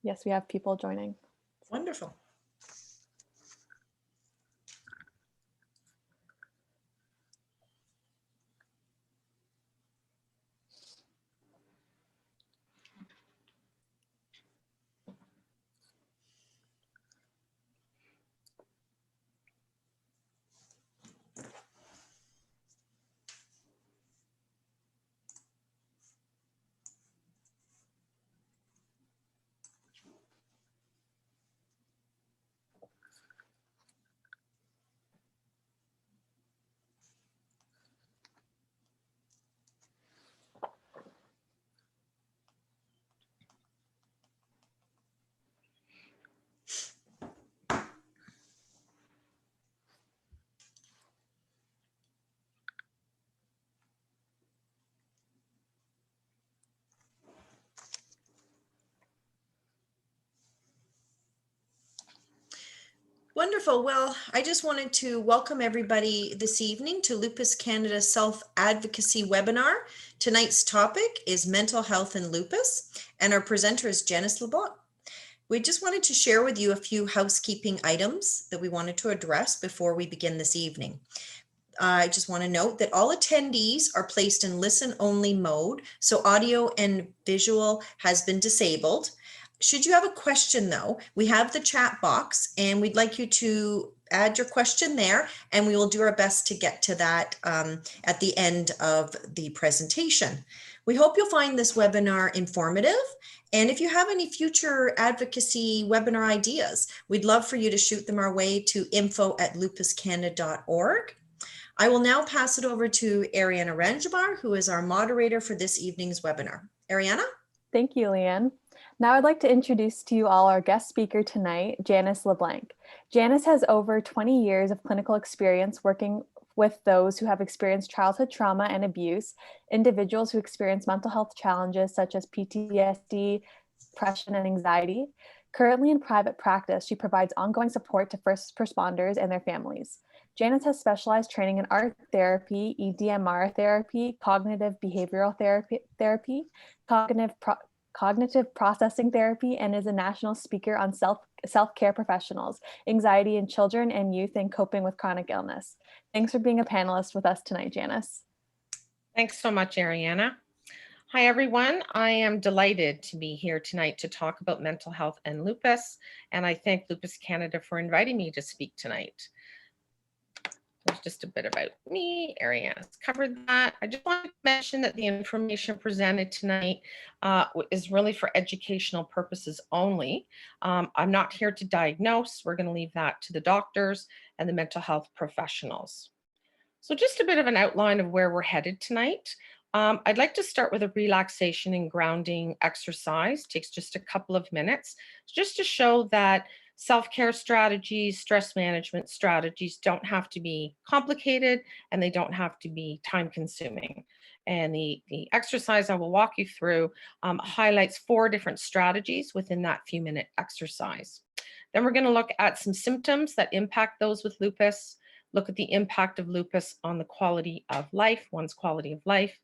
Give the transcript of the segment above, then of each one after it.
Yes, we have people joining. Wonderful. Wonderful. Well, I just wanted to welcome everybody this evening to Lupus Canada Self-Advocacy Webinar. Tonight's topic is mental health and lupus, and our presenter is Janice LeBlanc. We just wanted to share with you a few housekeeping items that we wanted to address before we begin this evening. I just want to note that all attendees are placed in listen-only mode, so audio and visual has been disabled. Should you have a question though, we have the chat box and we'd like you to add your question there, and we will do our best to get to that at the end of the presentation. We hope you'll find this webinar informative, and if you have any future advocacy webinar ideas, we'd love for you to shoot them our way to info@lupuscanada.org. I will now pass it over to Ariana Ranjabar, who is our moderator for this evening's webinar. Ariana? Thank you, Leanne. Now I'd like to introduce to you all our guest speaker tonight, Janice LeBlanc. Janice has over 20 years of clinical experience working with those who have experienced childhood trauma and abuse, individuals who experience mental health challenges such as PTSD, depression, and anxiety. Currently in private practice, she provides ongoing support to first responders and their families. Janice has specialized training in art therapy, EMDR therapy, cognitive behavioral therapy, cognitive processing therapy, and is a national speaker on self-care professionals, anxiety in children and youth, and coping with chronic illness. Thanks for being a panelist with us tonight, Janice. Thanks so much, Ariana. Hi, everyone. I am delighted to be here tonight to talk about mental health and lupus, and I thank Lupus Canada for inviting me to speak tonight. There's just a bit about me. Ariana's covered that. I just want to mention that the information presented tonight is really for educational purposes only. I'm not here to diagnose. We're going to leave that to the doctors and the mental health professionals. So just a bit of an outline of where we're headed tonight. I'd like to start with a relaxation and grounding exercise. It takes just a couple of minutes just to show that self-care strategies, stress management strategies don't have to be complicated and they don't have to be time-consuming. And the exercise I will walk you through highlights 4 different strategies within that few-minute exercise. Then we're going to look at some symptoms that impact those with lupus, look at the impact of lupus on the quality of life, one's quality of life,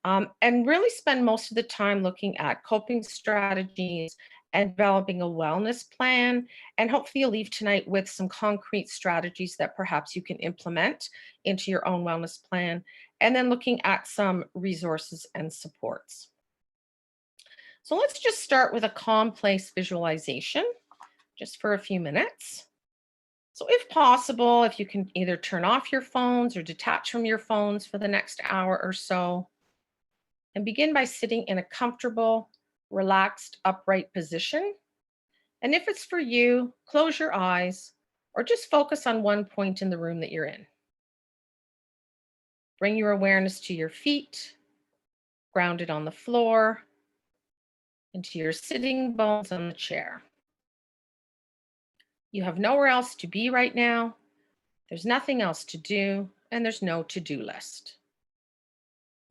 and really spend most of the time looking at coping strategies and developing a wellness plan. And hopefully you'll leave tonight with some concrete strategies that perhaps you can implement into your own wellness plan, and then looking at some resources and supports. So let's just start with a calm place visualization, just for a few minutes. So if possible, if you can either turn off your phones or detach from your phones for the next hour or so, and begin by sitting in a comfortable, relaxed, upright position. And if it's for you, close your eyes or just focus on one point in the room that you're in. Bring your awareness to your feet, grounded on the floor, into your sitting bones on the chair. You have nowhere else to be right now. There's nothing else to do, and there's no to-do list.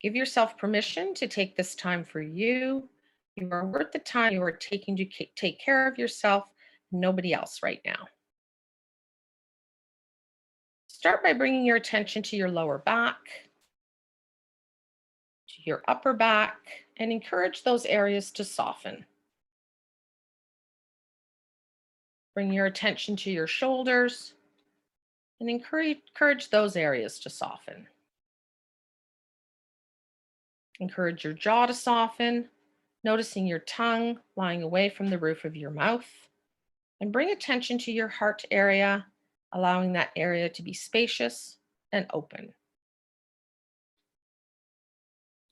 Give yourself permission to take this time for you. You are worth the time you are taking to take care of yourself, nobody else right now. Start by bringing your attention to your lower back, to your upper back, and encourage those areas to soften. Bring your attention to your shoulders and encourage those areas to soften. Encourage your jaw to soften, noticing your tongue lying away from the roof of your mouth. And bring attention to your heart area, allowing that area to be spacious and open.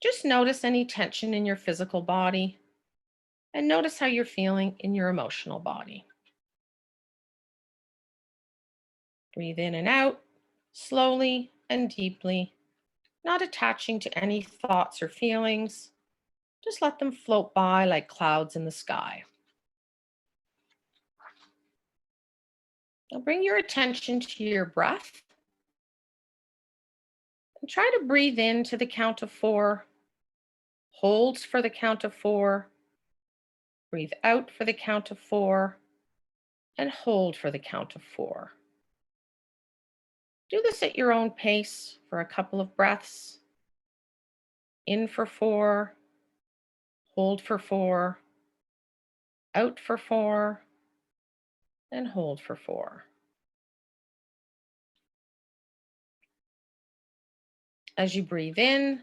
Just notice any tension in your physical body and notice how you're feeling in your emotional body. Breathe in and out, slowly and deeply, not attaching to any thoughts or feelings. Just let them float by like clouds in the sky. Now bring your attention to your breath and try to breathe in to the count of 4, hold for the count of 4, breathe out for the count of 4, and hold for the count of 4. Do this at your own pace for a couple of breaths. In for 4, hold for 4, out for 4, and hold for 4. As you breathe in,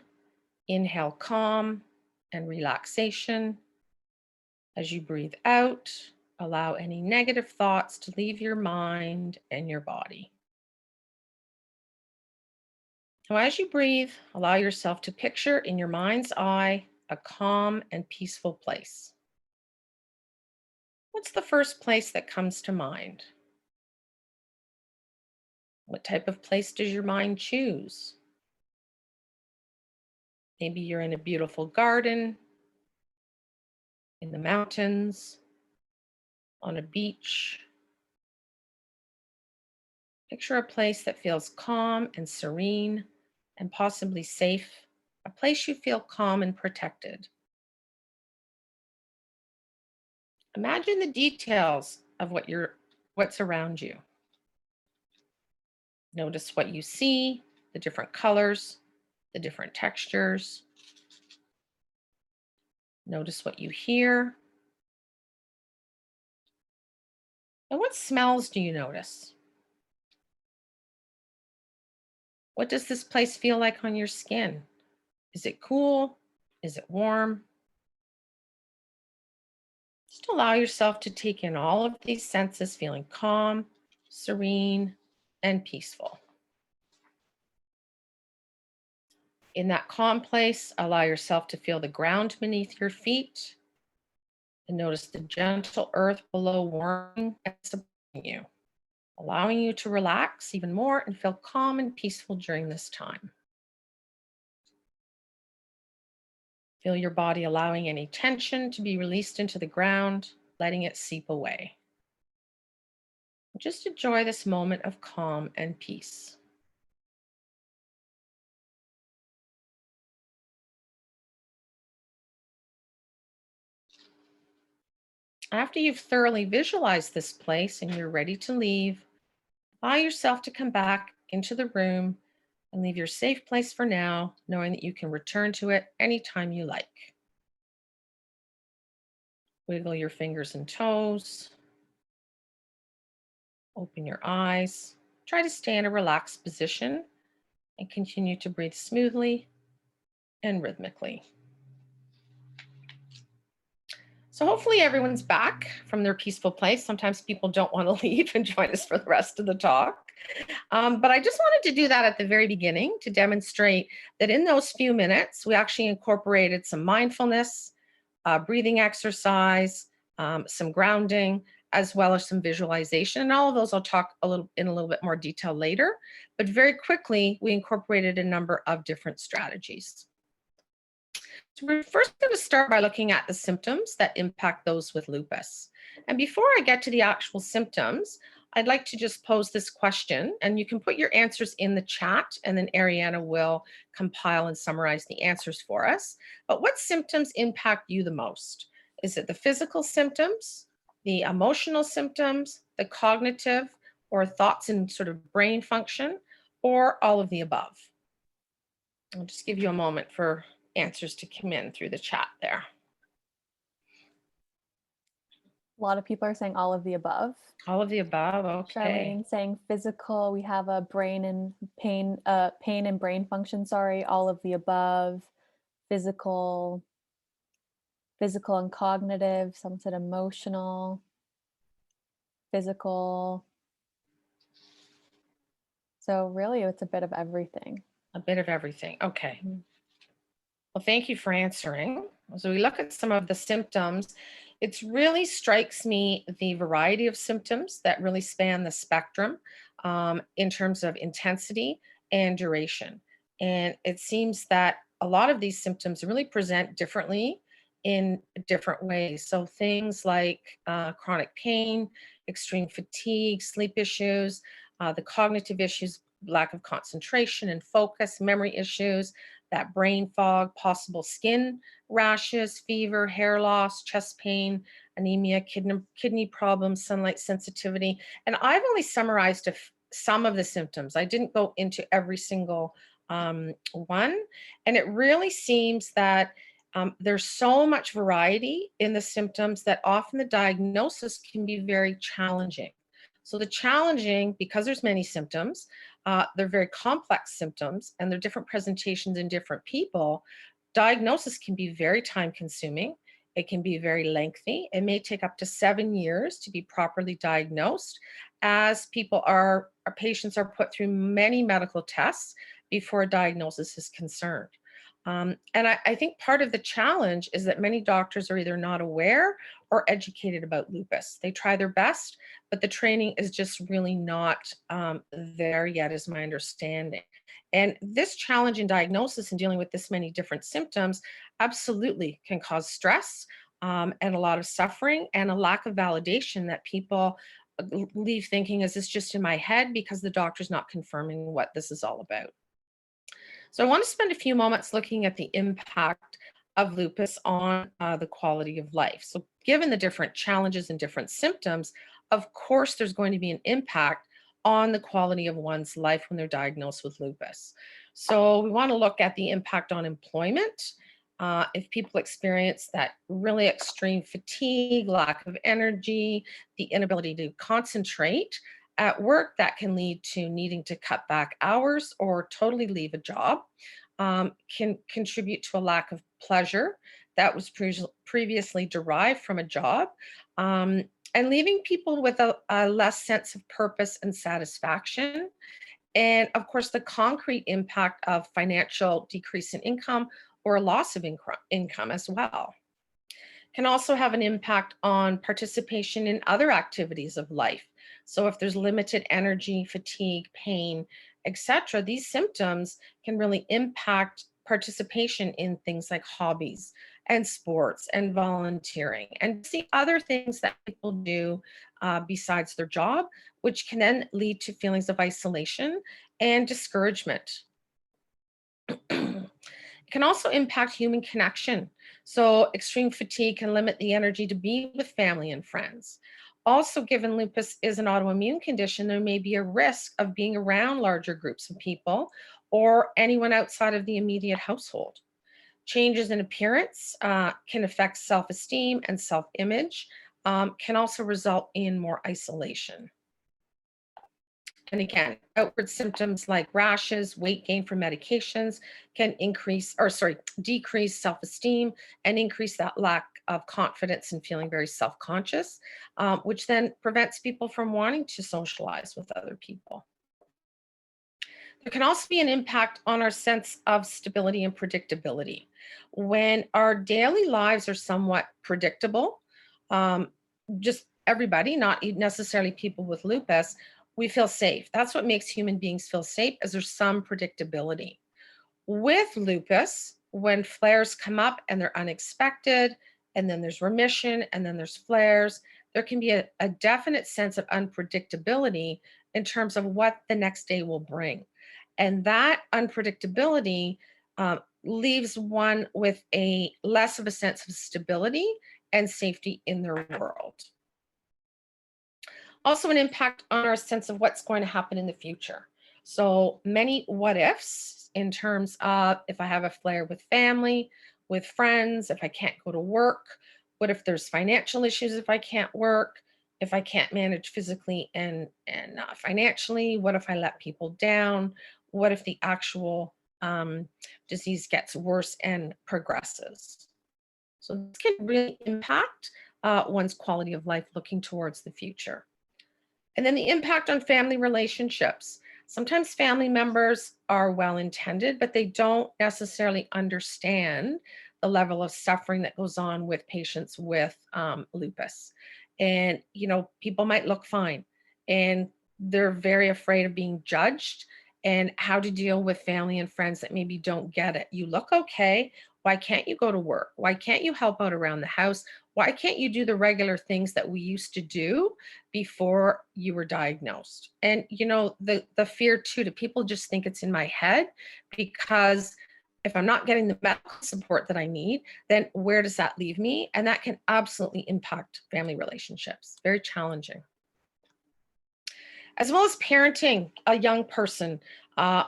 inhale calm and relaxation. As you breathe out, allow any negative thoughts to leave your mind and your body. Now, as you breathe, allow yourself to picture in your mind's eye a calm and peaceful place. What's the first place that comes to mind? What type of place does your mind choose? Maybe you're in a beautiful garden, in the mountains, on a beach. Picture a place that feels calm and serene and possibly safe, a place you feel calm and protected. Imagine the details of what's around you. Notice what you see, the different colors, the different textures. Notice what you hear. And what smells do you notice? What does this place feel like on your skin? Is it cool? Is it warm? Just allow yourself to take in all of these senses, feeling calm, serene, and peaceful. In that calm place, allow yourself to feel the ground beneath your feet and notice the gentle earth below warming and supporting you, allowing you to relax even more and feel calm and peaceful during this time. Feel your body allowing any tension to be released into the ground, letting it seep away. Just enjoy this moment of calm and peace. After you've thoroughly visualized this place and you're ready to leave, allow yourself to come back into the room and leave your safe place for now, knowing that you can return to it anytime you like. Wiggle your fingers and toes. Open your eyes. Try to stay in a relaxed position and continue to breathe smoothly and rhythmically. So hopefully everyone's back from their peaceful place. Sometimes people don't want to leave and join us for the rest of the talk. But I just wanted to do that at the very beginning to demonstrate that in those few minutes, we actually incorporated some mindfulness, breathing exercise, some grounding, as well as some visualization. And all of those I'll talk in a little bit more detail later. But very quickly, we incorporated a number of different strategies. So we're first going to start by looking at the symptoms that impact those with lupus. And before I get to the actual symptoms, I'd like to just pose this question, and you can put your answers in the chat, and then Ariana will compile and summarize the answers for us. But what symptoms impact you the most? Is it the physical symptoms, the emotional symptoms, the cognitive or thoughts and sort of brain function, or all of the above? I'll just give you a moment for answers to come in through the chat there. A lot of people are saying all of the above. All of the above. Okay. Charlene saying physical. We have a brain and pain and brain function. Sorry, all of the above. Physical, physical and cognitive. Some said emotional, physical. So really, it's a bit of everything. A bit of everything. Okay. Mhm. Well, thank you for answering. So we look at some of the symptoms. It really strikes me the variety of symptoms that really span the spectrum in terms of intensity and duration. And it seems that a lot of these symptoms really present differently in different ways. So things like chronic pain, extreme fatigue, sleep issues, the cognitive issues, lack of concentration and focus, memory issues, that brain fog, possible skin rashes, fever, hair loss, chest pain, anemia, kidney problems, sunlight sensitivity. And I've only summarized some of the symptoms. I didn't go into every single one. And it really seems that there's so much variety in the symptoms that often the diagnosis can be very challenging. So the challenging, because there's many symptoms, they're very complex symptoms and they're different presentations in different people. Diagnosis can be very time consuming. It can be very lengthy. It may take up to 7 years to be properly diagnosed, as our patients are put through many medical tests before a diagnosis is concerned. And I think part of the challenge is that many doctors are either not aware or educated about lupus. They try their best, but the training is just really not there yet, is my understanding. And this challenge in diagnosis and dealing with this many different symptoms absolutely can cause stress and a lot of suffering and a lack of validation that people leave thinking, is this just in my head, because the doctor's not confirming what this is all about. So I want to spend a few moments looking at the impact of lupus on the quality of life. So given the different challenges and different symptoms, of course, there's going to be an impact on the quality of one's life when they're diagnosed with lupus. So we want to look at the impact on employment. If people experience that really extreme fatigue, lack of energy, the inability to concentrate at work, that can lead to needing to cut back hours or totally leave a job. Can contribute to a lack of pleasure that was previously derived from a job, and leaving people with a less sense of purpose and satisfaction. And of course, the concrete impact of financial decrease in income or a loss of income as well. Can also have an impact on participation in other activities of life. So if there's limited energy, fatigue, pain, etc., these symptoms can really impact participation in things like hobbies and sports and volunteering, and see other things that people do besides their job, which can then lead to feelings of isolation and discouragement. It can also impact human connection. So extreme fatigue can limit the energy to be with family and friends. Also, given lupus is an autoimmune condition, there may be a risk of being around larger groups of people or anyone outside of the immediate household. Changes in appearance can affect self-esteem and self-image, can also result in more isolation. And again, outward symptoms like rashes, weight gain from medications can decrease self-esteem and increase that lack of confidence and feeling very self-conscious, which then prevents people from wanting to socialize with other people. There can also be an impact on our sense of stability and predictability. When our daily lives are somewhat predictable, just everybody, not necessarily people with lupus, we feel safe. That's what makes human beings feel safe, is there's some predictability. With lupus, when flares come up and they're unexpected, and then there's remission, and then there's flares, there can be a definite sense of unpredictability in terms of what the next day will bring. And that unpredictability leaves one with a less of a sense of stability and safety in their world. Also an impact on our sense of what's going to happen in the future. So many what ifs in terms of, if I have a flare with family, with friends, if I can't go to work, What if there's financial issues if I can't work? If I can't manage physically and financially? What if I let people down? What if the actual disease gets worse and progresses? So this can really impact one's quality of life looking towards the future. And then the impact on family relationships. Sometimes family members are well intended, but they don't necessarily understand the level of suffering that goes on with patients with lupus. And, people might look fine and they're very afraid of being judged and how to deal with family and friends that maybe don't get it. You look okay. Why can't you go to work? Why can't you help out around the house? Why can't you do the regular things that we used to do before you were diagnosed? And the fear too, that people just think it's in my head, because if I'm not getting the medical support that I need, then where does that leave me? And that can absolutely impact family relationships. Very challenging. As well as parenting a young person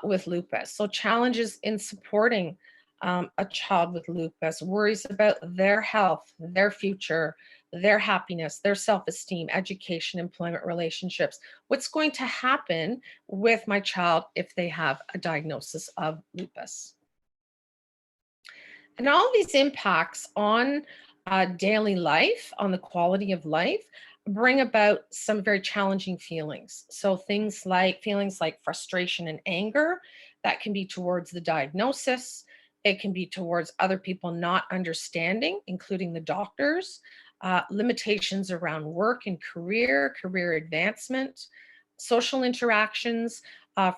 with lupus. So challenges in supporting a child with lupus, worries about their health, their future, their happiness, their self-esteem, education, employment, relationships. What's going to happen with my child if they have a diagnosis of lupus? And all of these impacts on daily life, on the quality of life, bring about some very challenging feelings. So feelings like frustration and anger, that can be towards the diagnosis. It can be towards other people not understanding, including the doctors, limitations around work and career advancement, social interactions,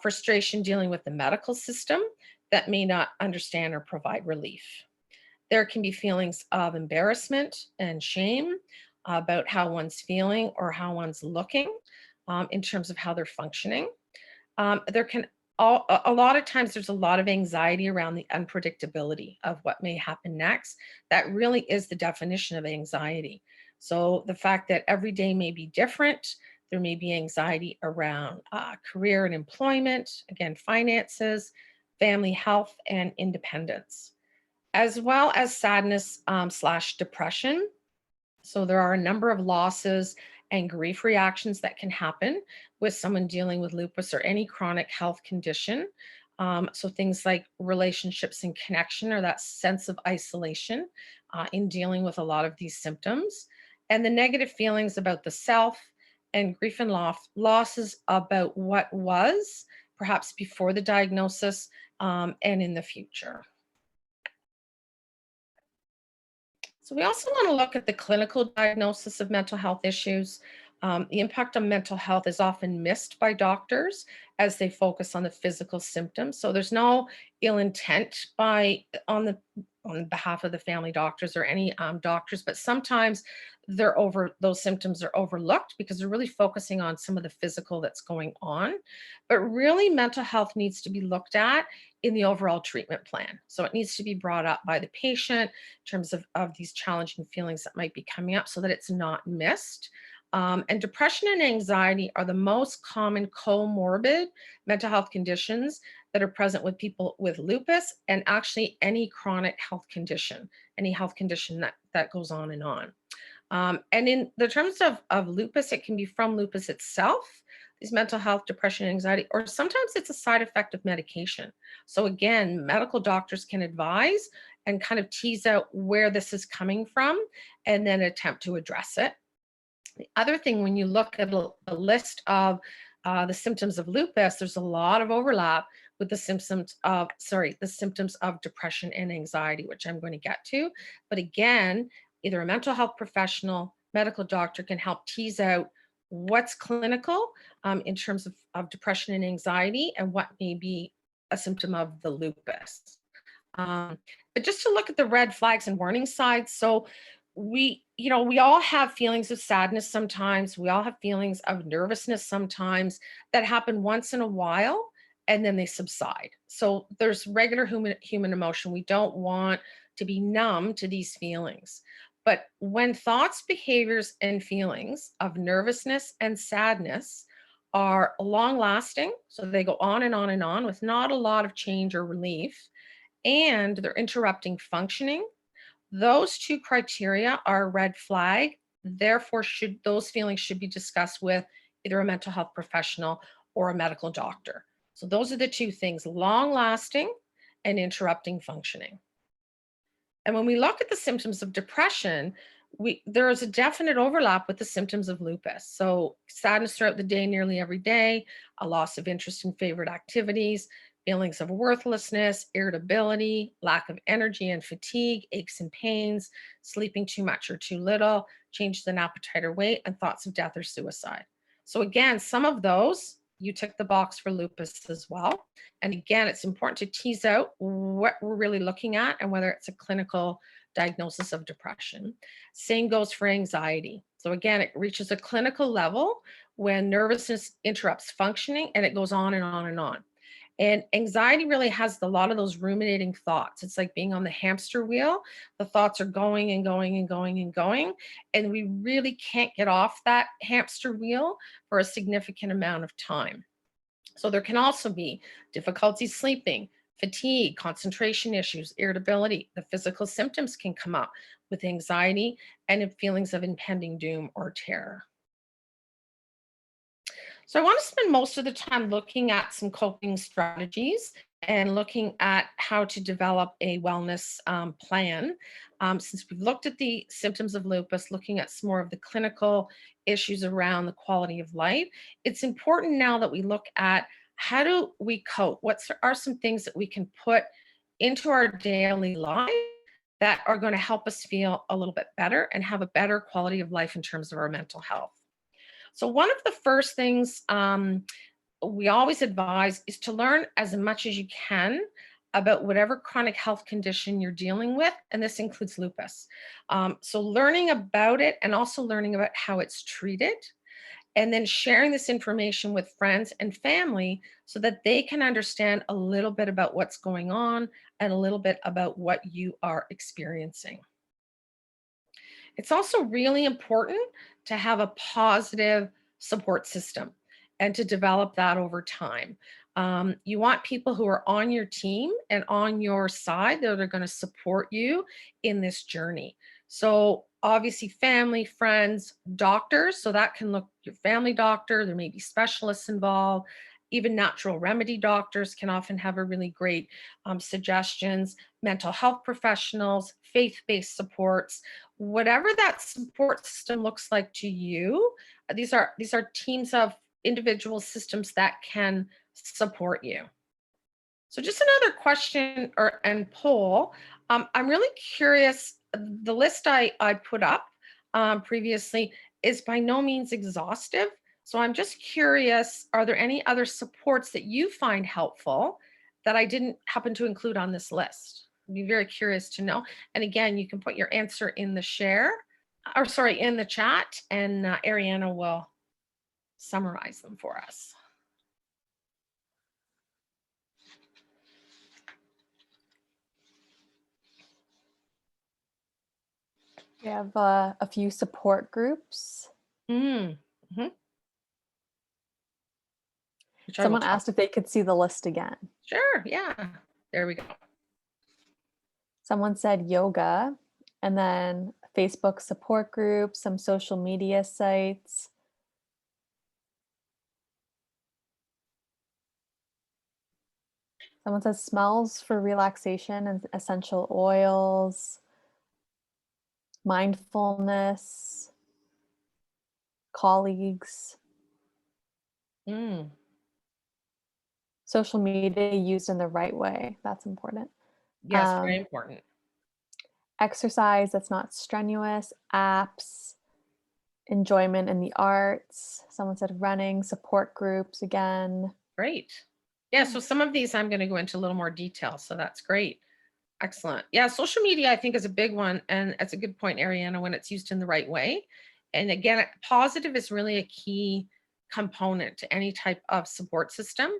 frustration dealing with the medical system that may not understand or provide relief. There can be feelings of embarrassment and shame about how one's feeling or how one's looking in terms of how they're functioning. There can a lot of times there's a lot of anxiety around the unpredictability of what may happen next. That really is the definition of anxiety. So the fact that every day may be different, there may be anxiety around career and employment, again, finances, family health, and independence, as well as sadness / depression. So there are a number of losses and grief reactions that can happen with someone dealing with lupus or any chronic health condition. So things like relationships and connection, or that sense of isolation in dealing with a lot of these symptoms, and the negative feelings about the self, and grief and losses about what was, perhaps before the diagnosis and in the future. So we also want to look at the clinical diagnosis of mental health issues. The impact on mental health is often missed by doctors as they focus on the physical symptoms. So there's no ill intent on behalf of the family doctors or any doctors, but sometimes those symptoms are overlooked because they're really focusing on some of the physical that's going on. But really, mental health needs to be looked at in the overall treatment plan. So it needs to be brought up by the patient in terms of these challenging feelings that might be coming up so that it's not missed. And depression and anxiety are the most common comorbid mental health conditions that are present with people with lupus, and actually any chronic health condition, any health condition that goes on and on. And in the terms of lupus, it can be from lupus itself, these mental health, depression, anxiety, or sometimes it's a side effect of medication. So again, medical doctors can advise and kind of tease out where this is coming from and then attempt to address it. The other thing, when you look at a list of the symptoms of lupus, there's a lot of overlap with the symptoms of depression and anxiety, which I'm going to get to. But again, either a mental health professional, medical doctor can help tease out what's clinical in terms of depression and anxiety and what may be a symptom of the lupus. But just to look at the red flags and warning signs. So we all have feelings of sadness sometimes. We all have feelings of nervousness sometimes that happen once in a while and then they subside. So there's regular human emotion. We don't want to be numb to these feelings. But when thoughts, behaviors, and feelings of nervousness and sadness are long lasting, so they go on and on and on with not a lot of change or relief, and they're interrupting functioning, Those two criteria are a red flag. Therefore, those feelings should be discussed with either a mental health professional or a medical doctor. So those are the two things: long lasting and interrupting functioning. And when we look at the symptoms of depression, there is a definite overlap with the symptoms of lupus. So sadness throughout the day, nearly every day, a loss of interest in favorite activities, feelings of worthlessness, irritability, lack of energy and fatigue, aches and pains, sleeping too much or too little, changes in appetite or weight, and thoughts of death or suicide. So again, some of those, you tick the box for lupus as well. And again, it's important to tease out what we're really looking at and whether it's a clinical diagnosis of depression. Same goes for anxiety. So again, it reaches a clinical level when nervousness interrupts functioning, and it goes on and on and on. And anxiety really has a lot of those ruminating thoughts. It's like being on the hamster wheel. The thoughts are going and going and going and going. And we really can't get off that hamster wheel for a significant amount of time. So there can also be difficulty sleeping, fatigue, concentration issues, irritability. The physical symptoms can come up with anxiety and feelings of impending doom or terror. So I want to spend most of the time looking at some coping strategies and looking at how to develop a wellness plan. Since we've looked at the symptoms of lupus, looking at some more of the clinical issues around the quality of life, it's important now that we look at how do we cope? What are some things that we can put into our daily life that are going to help us feel a little bit better and have a better quality of life in terms of our mental health? So one of the first things we always advise is to learn as much as you can about whatever chronic health condition you're dealing with, and this includes lupus. So learning about it and also learning about how it's treated, and then sharing this information with friends and family so that they can understand a little bit about what's going on and a little bit about what you are experiencing. It's also really important to have a positive support system and to develop that over time. You want people who are on your team and on your side that are going to support you in this journey. So obviously family, friends, doctors, so that can look your family doctor, there may be specialists involved. Even natural remedy doctors can often have a really great suggestions, mental health professionals, faith-based supports, whatever that support system looks like to you. These are teams of individual systems that can support you. So just another question and poll. I'm really curious. The list I put up previously is by no means exhaustive. So I'm just curious, are there any other supports that you find helpful that I didn't happen to include on this list? I'd be very curious to know. And again, you can put your answer in the in the chat, and Ariana will summarize them for us. We have a few support groups. Mm-hmm. Someone asked if they could see the list again. Sure, yeah. There we go. Someone said yoga, and then Facebook support groups, some social media sites. Someone says smells for relaxation and essential oils, mindfulness, colleagues. Social media used in the right way. That's important. Yes, very important. Exercise that's not strenuous, apps, enjoyment in the arts. Someone said running, support groups again. Great. Yeah, so some of these I'm going to go into a little more detail, so that's great. Excellent. Yeah, social media I think is a big one, and that's a good point, Ariana, when it's used in the right way. And again, positive is really a key component to any type of support system,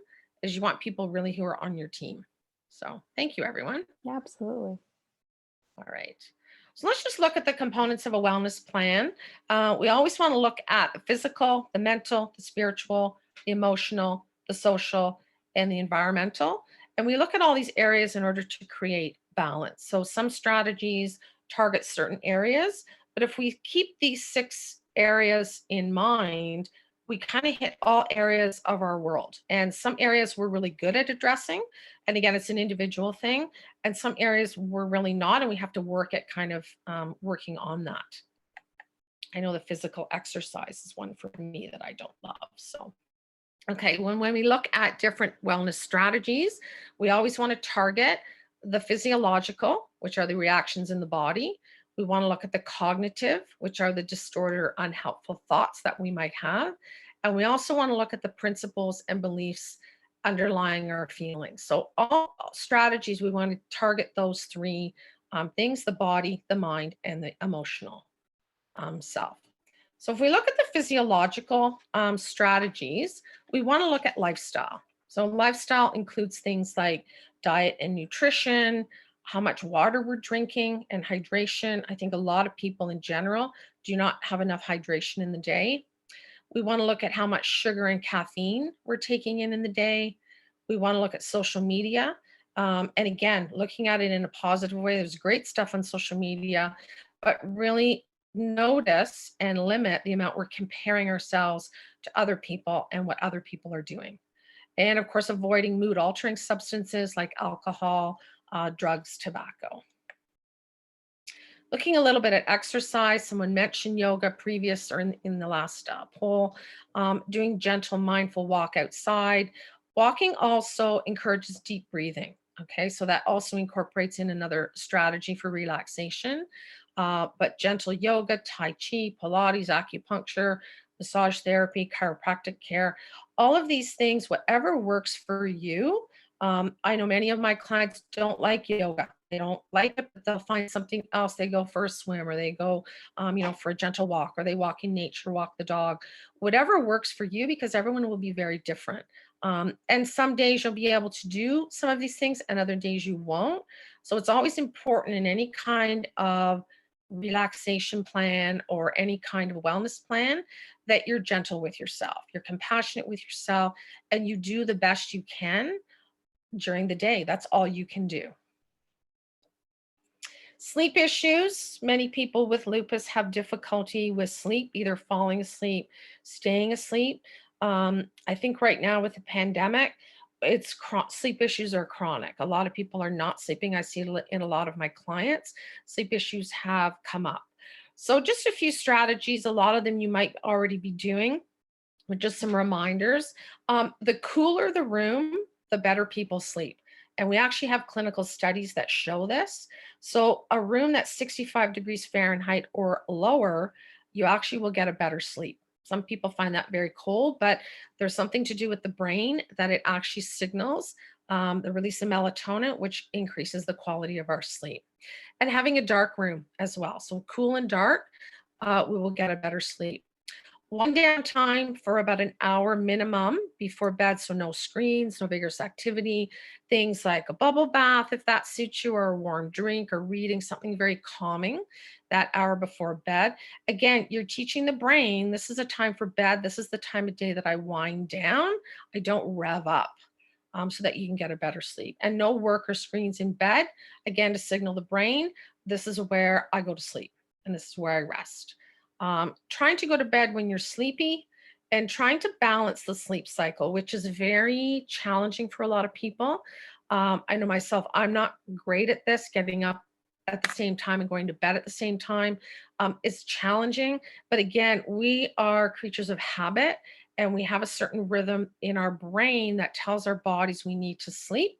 is you want people really who are on your team. So thank you, everyone. Yeah, absolutely. All right. So let's just look at the components of a wellness plan. We always want to look at the physical, the mental, the spiritual, the emotional, the social, and the environmental. And we look at all these areas in order to create balance. So some strategies target certain areas, but if we keep these 6 areas in mind, we kind of hit all areas of our world. And some areas we're really good at addressing. And again, it's an individual thing. And some areas we're really not, and we have to work at kind of working on that. I know the physical exercise is one for me that I don't love. So, okay, when we look at different wellness strategies, we always want to target the physiological, which are the reactions in the body. We want to look at the cognitive, which are the distorted or unhelpful thoughts that we might have. And we also want to look at the principles and beliefs underlying our feelings. So all strategies, we want to target those 3 things: the body, the mind, and the emotional self. So if we look at the physiological strategies, we want to look at lifestyle. So lifestyle includes things like diet and nutrition, how much water we're drinking, and hydration. I think a lot of people in general do not have enough hydration in the day. We want to look at how much sugar and caffeine we're taking in the day. We want to look at social media. And again, looking at it in a positive way. There's great stuff on social media, but really notice and limit the amount we're comparing ourselves to other people and what other people are doing. And of course, avoiding mood altering substances like alcohol, drugs, tobacco. Looking a little bit at exercise, someone mentioned yoga previous or in the last poll. Doing gentle, mindful walk outside. Walking also encourages deep breathing. Okay, so that also incorporates in another strategy for relaxation. But gentle yoga, Tai Chi, Pilates, acupuncture, massage therapy, chiropractic care, all of these things, whatever works for you. I know many of my clients don't like yoga. They don't like it, but they'll find something else. They go for a swim, or they go, for a gentle walk, or they walk in nature, walk the dog, whatever works for you, because everyone will be very different. And some days you'll be able to do some of these things and other days you won't. So it's always important in any kind of relaxation plan or any kind of wellness plan that you're gentle with yourself, you're compassionate with yourself, and you do the best you can during the day. That's all you can do. Sleep issues. Many people with lupus have difficulty with sleep, either falling asleep, staying asleep. I think right now with the pandemic, sleep issues are chronic. A lot of people are not sleeping. I see it in a lot of my clients. Sleep issues have come up. So just a few strategies. A lot of them you might already be doing, with just some reminders. The cooler the room, the better people sleep. And we actually have clinical studies that show this. So a room that's 65 degrees Fahrenheit or lower, you actually will get a better sleep. Some people find that very cold, but there's something to do with the brain that it actually signals the release of melatonin, which increases the quality of our sleep. And having a dark room as well. So cool and dark, we will get a better sleep. One downtime for about an hour minimum before bed. So no screens, no vigorous activity, things like a bubble bath, if that suits you, or a warm drink, or reading something very calming that hour before bed. Again, you're teaching the brain, this is a time for bed. This is the time of day that I wind down. I don't rev up. So that you can get a better sleep. And no work or screens in bed, again, to signal the brain, this is where I go to sleep and this is where I rest. Trying to go to bed when you're sleepy, and trying to balance the sleep cycle, which is very challenging for a lot of people. I know myself, I'm not great at this, getting up at the same time and going to bed at the same time. It's challenging, but again, we are creatures of habit, and we have a certain rhythm in our brain that tells our bodies we need to sleep.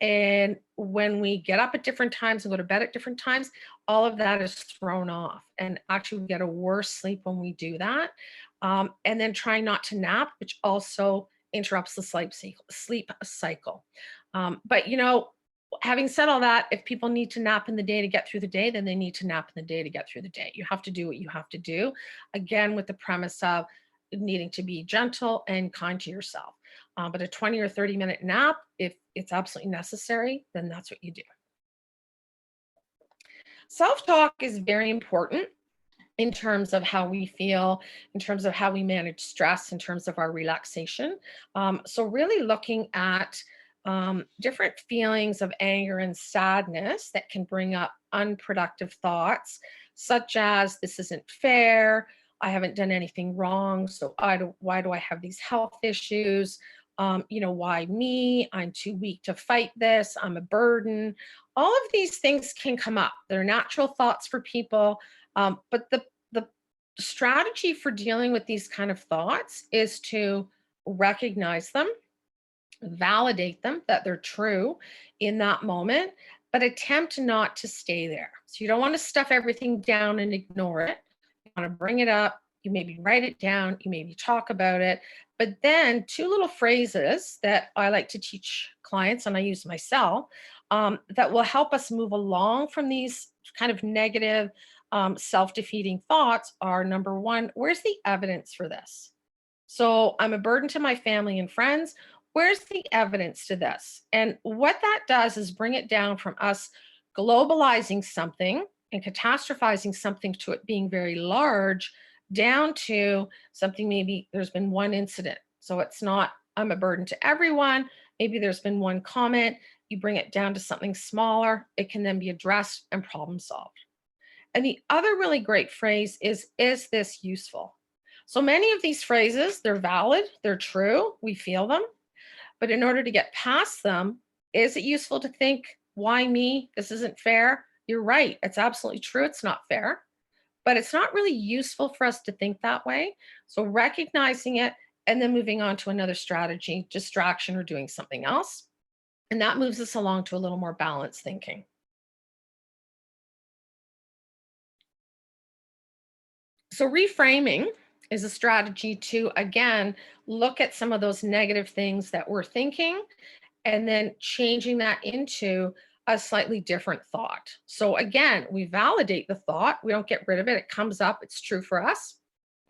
And when we get up at different times and go to bed at different times, all of that is thrown off. And actually, we get a worse sleep when we do that. And then trying not to nap, which also interrupts the sleep cycle. But, having said all that, if people need to nap in the day to get through the day, then they need to nap in the day to get through the day. You have to do what you have to do. Again, with the premise of needing to be gentle and kind to yourself. But a 20 or 30-minute nap, if it's absolutely necessary, then that's what you do. Self-talk is very important in terms of how we feel, in terms of how we manage stress, in terms of our relaxation. So really looking at different feelings of anger and sadness that can bring up unproductive thoughts, such as, this isn't fair, I haven't done anything wrong, so why do I have these health issues? Why me? I'm too weak to fight this. I'm a burden. All of these things can come up. They're natural thoughts for people, but the strategy for dealing with these kind of thoughts is to recognize them, validate them, that they're true in that moment, but attempt not to stay there. So you don't want to stuff everything down and ignore it. You want to bring it up. You maybe write it down. You maybe talk about it. But then two little phrases that I like to teach clients, and I use myself, that will help us move along from these kind of negative, self-defeating thoughts are, number one, where's the evidence for this? So I'm a burden to my family and friends. Where's the evidence to this? And what that does is bring it down from us globalizing something and catastrophizing something to it being very large, down to something, maybe there's been one incident. So it's not, I'm a burden to everyone. Maybe there's been one comment. You bring it down to something smaller. It can then be addressed and problem solved. And the other really great phrase is this useful? So many of these phrases, they're valid, they're true, we feel them. But in order to get past them, is it useful to think, why me? This isn't fair. You're right. It's absolutely true. It's not fair. But it's not really useful for us to think that way. So recognizing it and then moving on to another strategy, distraction, or doing something else. And that moves us along to a little more balanced thinking. So reframing is a strategy to, again, look at some of those negative things that we're thinking and then changing that into a slightly different thought. So again, we validate the thought. We don't get rid of it. It comes up. It's true for us.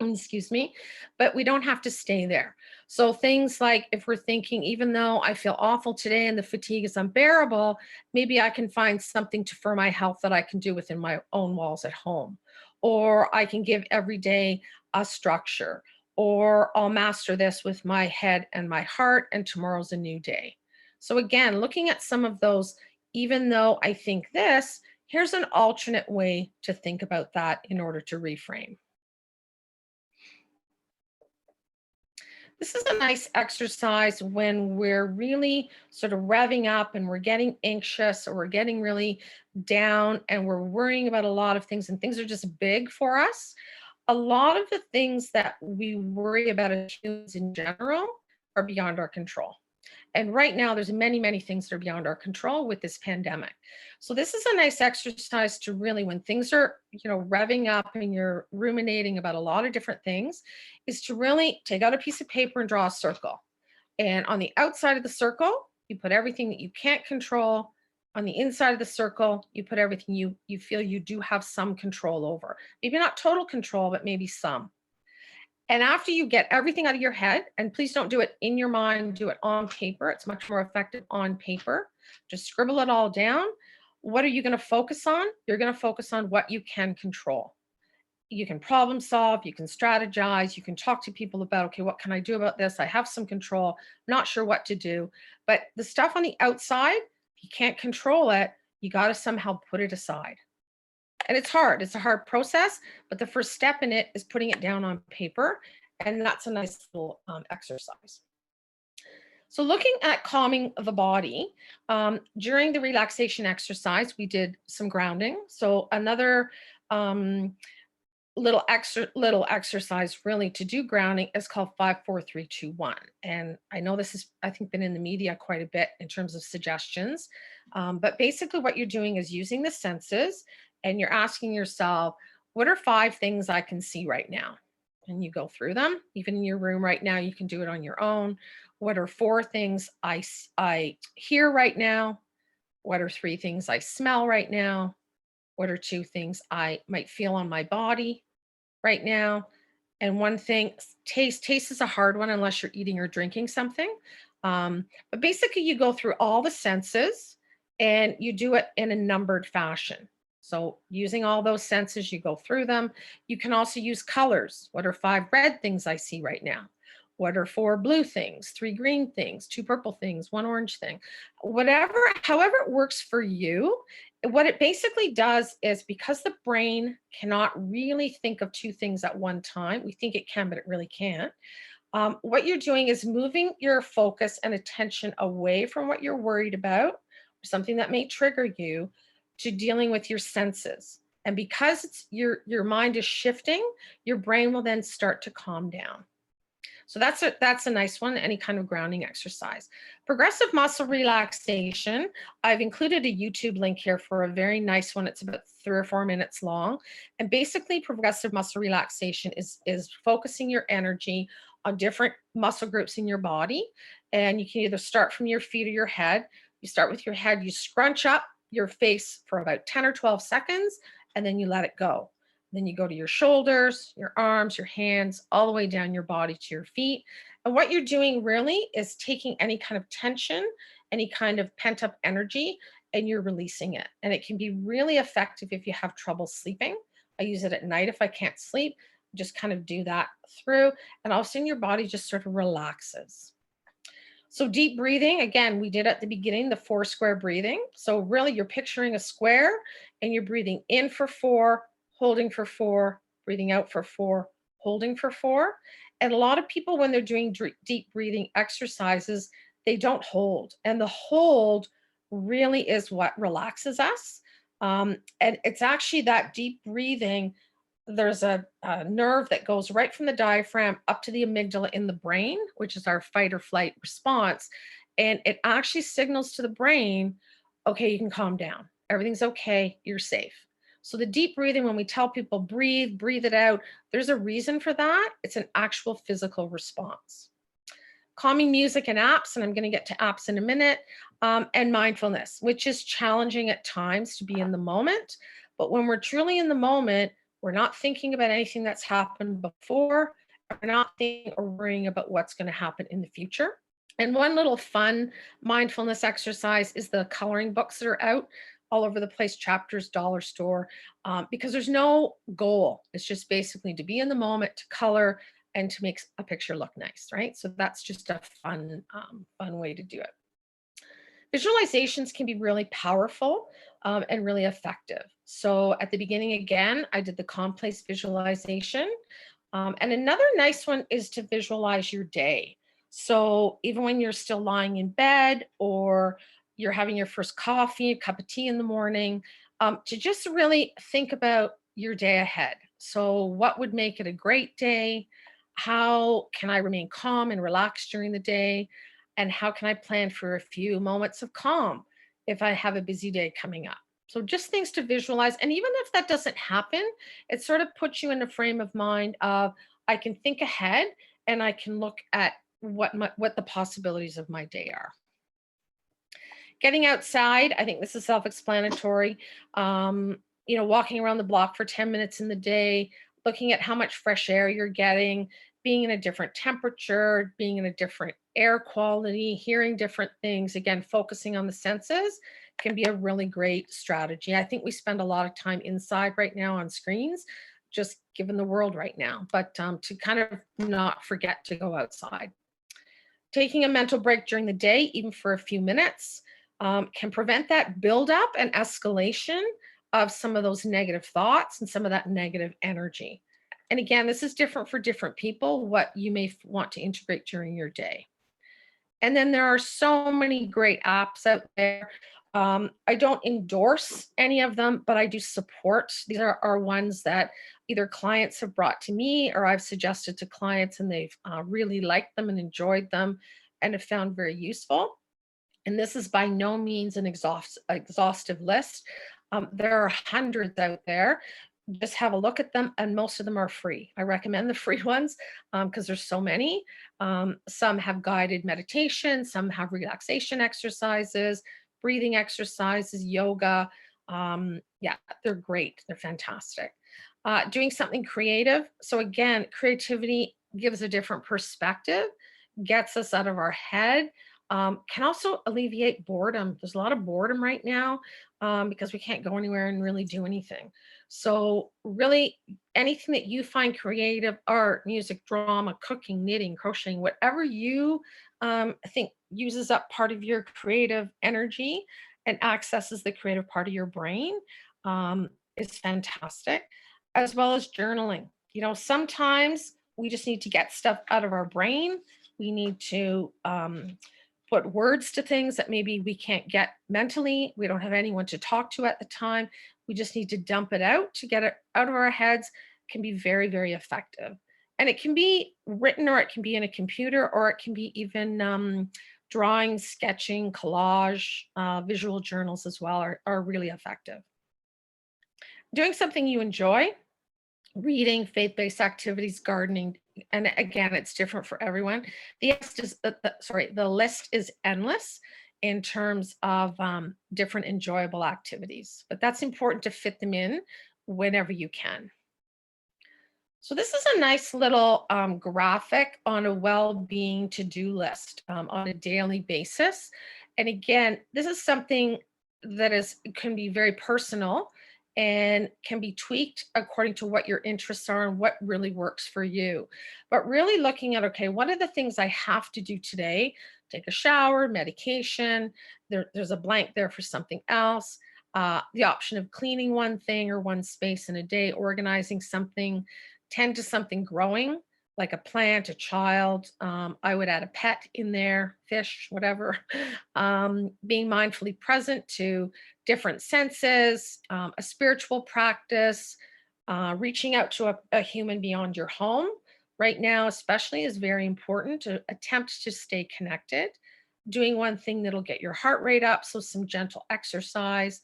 Excuse me, but we don't have to stay there. So things like, if we're thinking, even though I feel awful today and the fatigue is unbearable, maybe I can find something for my health that I can do within my own walls at home. Or I can give every day a structure, or I'll master this with my head and my heart, and tomorrow's a new day. So again, looking at some of those, even though I think this, here's an alternate way to think about that in order to reframe. This is a nice exercise when we're really sort of revving up and we're getting anxious, or we're getting really down and we're worrying about a lot of things and things are just big for us. A lot of the things that we worry about as humans in general are beyond our control. And right now, there's many, many things that are beyond our control with this pandemic. So this is a nice exercise to really, when things are, revving up and you're ruminating about a lot of different things, is to really take out a piece of paper and draw a circle. And on the outside of the circle, you put everything that you can't control. On the inside of the circle, you put everything you feel you do have some control over. Maybe not total control, but maybe some. And after you get everything out of your head, and please don't do it in your mind, do it on paper. It's much more effective on paper. Just scribble it all down. What are you going to focus on? You're going to focus on what you can control. You can problem solve, you can strategize, you can talk to people about, okay, what can I do about this? I have some control, I'm not sure what to do. But the stuff on the outside, if you can't control it, you got to somehow put it aside. And it's hard. It's a hard process, but the first step in it is putting it down on paper. And that's a nice little exercise. So looking at calming the body, during the relaxation exercise, we did some grounding. So another little exercise really to do grounding is called 5, 4, 3, 2, 1. And I know this has, I think, been in the media quite a bit in terms of suggestions. But basically what you're doing is using the senses, and you're asking yourself, what are 5 things I can see right now? And you go through them. Even in your room right now, you can do it on your own. What are 4 things I hear right now? What are 3 things I smell right now? What are 2 things I might feel on my body right now? And 1 thing, taste is a hard one unless you're eating or drinking something. But basically you go through all the senses and you do it in a numbered fashion. So using all those senses, you go through them. You can also use colors. What are 5 red things I see right now? What are 4 blue things, 3 green things, 2 purple things, 1 orange thing? Whatever, however it works for you. What it basically does is, because the brain cannot really think of 2 things at one time, we think it can, but it really can't. What you're doing is moving your focus and attention away from what you're worried about, or something that may trigger you, to dealing with your senses. And because your mind is shifting, your brain will then start to calm down. So that's a nice one, any kind of grounding exercise. Progressive muscle relaxation. I've included a YouTube link here for a very nice one. It's about 3 or 4 minutes long. And basically, progressive muscle relaxation is focusing your energy on different muscle groups in your body. And you can either start from your feet or your head. You start with your head, you scrunch up your face for about 10 or 12 seconds, and then you let it go. Then you go to your shoulders, your arms, your hands, all the way down your body to your feet. And what you're doing really is taking any kind of tension, any kind of pent up energy, and you're releasing it. And it can be really effective if you have trouble sleeping. I use it at night if I can't sleep. Just kind of do that through, and all of a sudden your body just sort of relaxes. So deep breathing, again, we did at the beginning, the 4 square breathing. So really you're picturing a square and you're breathing in for 4, holding for 4, breathing out for 4, holding for 4. And a lot of people, when they're doing deep breathing exercises, they don't hold. And the hold really is what relaxes us. And it's actually that deep breathing. There's a nerve that goes right from the diaphragm up to the amygdala in the brain, which is our fight or flight response. And it actually signals to the brain, okay, you can calm down. Everything's okay. You're safe. So the deep breathing, when we tell people breathe, breathe it out, there's a reason for that. It's an actual physical response. Calming music and apps, and I'm going to get to apps in a minute, and mindfulness, which is challenging at times to be in the moment. But when we're truly in the moment, we're not thinking about anything that's happened before. We're not thinking or worrying about what's going to happen in the future. And one little fun mindfulness exercise is the coloring books that are out all over the place, Chapters, dollar store, because there's no goal. It's just basically to be in the moment, to color, and to make a picture look nice, right? So that's just a fun way to do it. Visualizations can be really powerful and really effective. So at the beginning, again, I did the complex visualization. And another nice one is to visualize your day. So even when you're still lying in bed, or you're having your first coffee, a cup of tea in the morning, to just really think about your day ahead. So what would make it a great day? How can I remain calm and relaxed during the day? And how can I plan for a few moments of calm if I have a busy day coming up? So just things to visualize. And even if that doesn't happen, it sort of puts you in a frame of mind of, I can think ahead and I can look at what the possibilities of my day are. Getting outside, I think this is self-explanatory. Walking around the block for 10 minutes in the day, looking at how much fresh air you're getting, being in a different temperature, being in a different air quality, hearing different things. Again, focusing on the senses can be a really great strategy. I think we spend a lot of time inside right now on screens, just given the world right now, but to kind of not forget to go outside. Taking a mental break during the day, even for a few minutes, can prevent that buildup and escalation of some of those negative thoughts and some of that negative energy. And again, this is different for different people, what you may want to integrate during your day. And then there are so many great apps out there. I don't endorse any of them, but I do support. These are ones that either clients have brought to me or I've suggested to clients, and they've really liked them and enjoyed them and have found very useful. And this is by no means an exhaustive list. There are hundreds out there. Just have a look at them, and most of them are free. I recommend the free ones because there's so many. Some have guided meditation, some have relaxation exercises, breathing exercises, yoga. Yeah, they're great. They're fantastic. Doing something creative. So again, creativity gives a different perspective, gets us out of our head. can also alleviate boredom. There's a lot of boredom right now because we can't go anywhere and really do anything. So really anything that you find creative, art, music, drama, cooking, knitting, crocheting, whatever you think uses up part of your creative energy and accesses the creative part of your brain is fantastic, as well as journaling. Sometimes we just need to get stuff out of our brain. We need to put words to things that maybe we can't get mentally. We don't have anyone to talk to at the time. We just need to dump it out to get it out of our heads. It can be very, very effective. And it can be written, or it can be in a computer, or it can be even drawing, sketching, collage, visual journals as well are really effective. Doing something you enjoy, reading, faith-based activities, gardening, and again, it's different for everyone. The list is endless in terms of different enjoyable activities, but that's important to fit them in whenever you can. So this is a nice little graphic on a well-being to-do list on a daily basis. And again, this is something that can be very personal and can be tweaked according to what your interests are and what really works for you. But really looking at, okay, what are the things I have to do today? Take a shower, medication, there's a blank there for something else. The option of cleaning one thing or one space in a day, organizing something, tend to something growing, like a plant, a child. I would add a pet in there, fish, whatever. Being mindfully present to different senses, a spiritual practice, reaching out to a human beyond your home right now, especially, is very important to attempt to stay connected. Doing one thing that'll get your heart rate up, so some gentle exercise.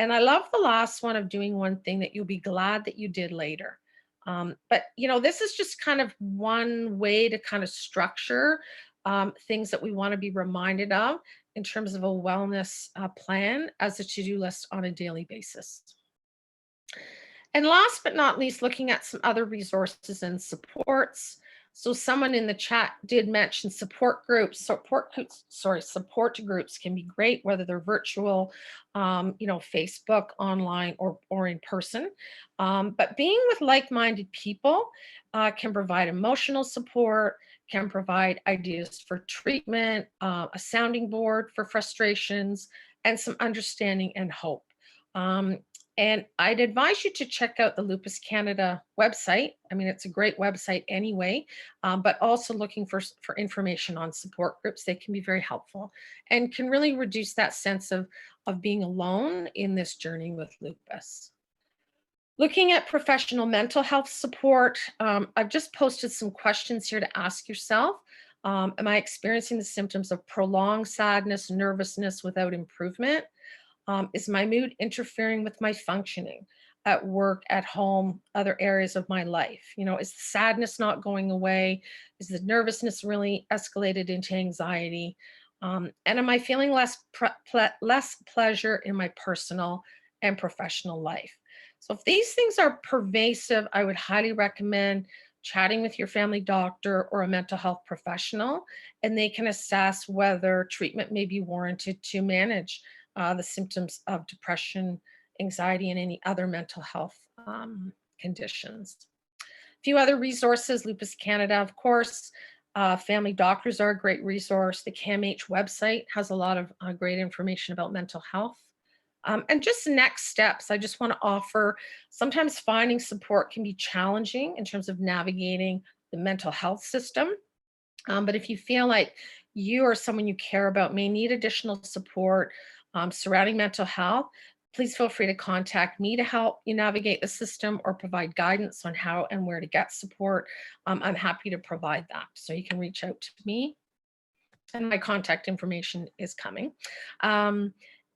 And I love the last one of doing one thing that you'll be glad that you did later. But this is just kind of one way to kind of structure things that we want to be reminded of in terms of a wellness plan as a to-do list on a daily basis. And last but not least, looking at some other resources and supports. So someone in the chat did mention support groups. Support groups can be great, whether they're virtual, Facebook, online, or in person. But being with like-minded people can provide emotional support, can provide ideas for treatment, a sounding board for frustrations, and some understanding and hope. And I'd advise you to check out the Lupus Canada website. I mean, it's a great website anyway, but also looking for information on support groups. They can be very helpful and can really reduce that sense of being alone in this journey with lupus. Looking at professional mental health support, I've just posted some questions here to ask yourself. Am I experiencing the symptoms of prolonged sadness, nervousness without improvement? Is my mood interfering with my functioning at work, at home, other areas of my life? Is the sadness not going away? Is the nervousness really escalated into anxiety? And am I feeling less pleasure in my personal and professional life? So if these things are pervasive, I would highly recommend chatting with your family doctor or a mental health professional, and they can assess whether treatment may be warranted to manage the symptoms of depression, anxiety, and any other mental health conditions. A few other resources: Lupus Canada, of course. Family doctors are a great resource. The CAMH website has a lot of great information about mental health. And just next steps, I just want to offer, sometimes finding support can be challenging in terms of navigating the mental health system. But if you feel like you or someone you care about may need additional support surrounding mental health, please feel free to contact me to help you navigate the system or provide guidance on how and where to get support. I'm happy to provide that. So you can reach out to me, and my contact information is coming.